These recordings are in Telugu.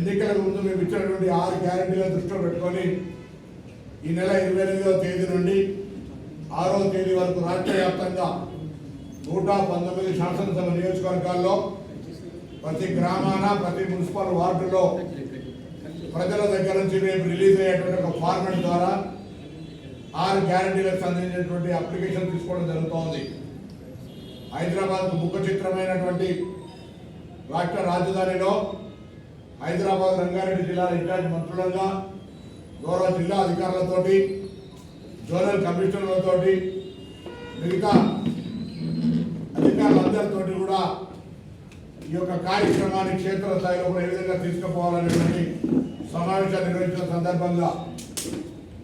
ఎన్నికల ముందు మేము ఇచ్చినటువంటి 6 గ్యారెంటీల దృష్టిలో పెట్టుకొని ఈ నెల 28వ తేదీ నుండి 6వ తేదీ వరకు రాష్ట్ర వ్యాప్తంగా 119 శాసనసభ నియోజకవర్గాల్లో ప్రతి గ్రామాన ప్రతి మున్సిపల్ వార్డులో ప్రజల దగ్గర నుంచి రేపు రిలీజ్ అయ్యేటువంటి ఒక ఫార్మెట్ ద్వారా 6 గ్యారెంటీలకు సంబంధించినటువంటి అప్లికేషన్ తీసుకోవడం జరుగుతోంది. హైదరాబాద్ ముఖ చిత్రమైనటువంటి రాష్ట్ర రాజధానిలో హైదరాబాద్ రంగారెడ్డి జిల్లా ఇన్ఛార్జ్ మంత్రులుగా గౌరవ జిల్లా అధికారులతోటి జోనల్ కమిషనర్లతోటి మిగతా అధికారులందరితోటి కూడా ఈ యొక్క కార్యక్రమాన్ని క్షేత్రస్థాయిలో కూడా ఏ విధంగా తీసుకుపోవాలనేటువంటి సమావేశాలు నిర్వహించిన సందర్భంగా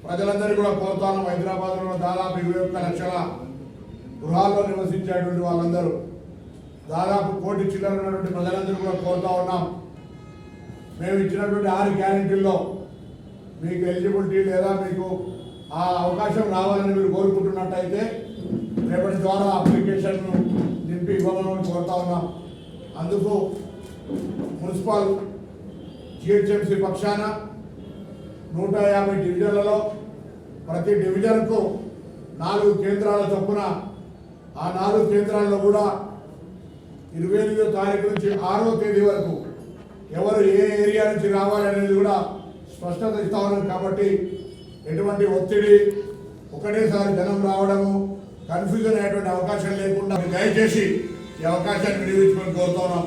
ప్రజలందరూ కూడా కోరుతాను. హైదరాబాద్లో దాదాపు 21 లక్షల గృహాల్లో నివసించేటువంటి వాళ్ళందరూ దాదాపు 1 కోటి చిల్లర ఉన్నటువంటి ప్రజలందరూ కూడా కోరుతా ఉన్నాం. మేము ఇచ్చినటువంటి 6 గ్యారెంటీల్లో మీకు ఎలిజిబిలిటీ లేదా మీకు ఆ అవకాశం రావాలని మీరు కోరుకుంటున్నట్టయితే రేపటి ద్వారా అప్లికేషన్ నింపి ఇవ్వమని కోరుతా ఉన్నాం. అందుకు మున్సిపల్ జిహెచ్ఎంసీ పక్షాన 150 డివిజన్లలో ప్రతి డివిజన్కు 4 కేంద్రాల చొప్పున ఆ 4 కేంద్రాల్లో కూడా 28వ తారీఖు నుంచి 6వ తేదీ వరకు ఎవరు ఏ ఏరియా నుంచి రావాలి అనేది కూడా స్పష్టత ఇస్తా ఉన్నాం. కాబట్టి ఎటువంటి ఒత్తిడి ఒకటేసారి జనం రావడము కన్ఫ్యూజన్ అయ్యేటువంటి అవకాశం లేకుండా దయచేసి ఈ అవకాశాన్ని వినియోగించుకొని కోరుతున్నాం.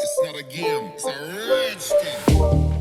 It's not a game, it's a rich thing.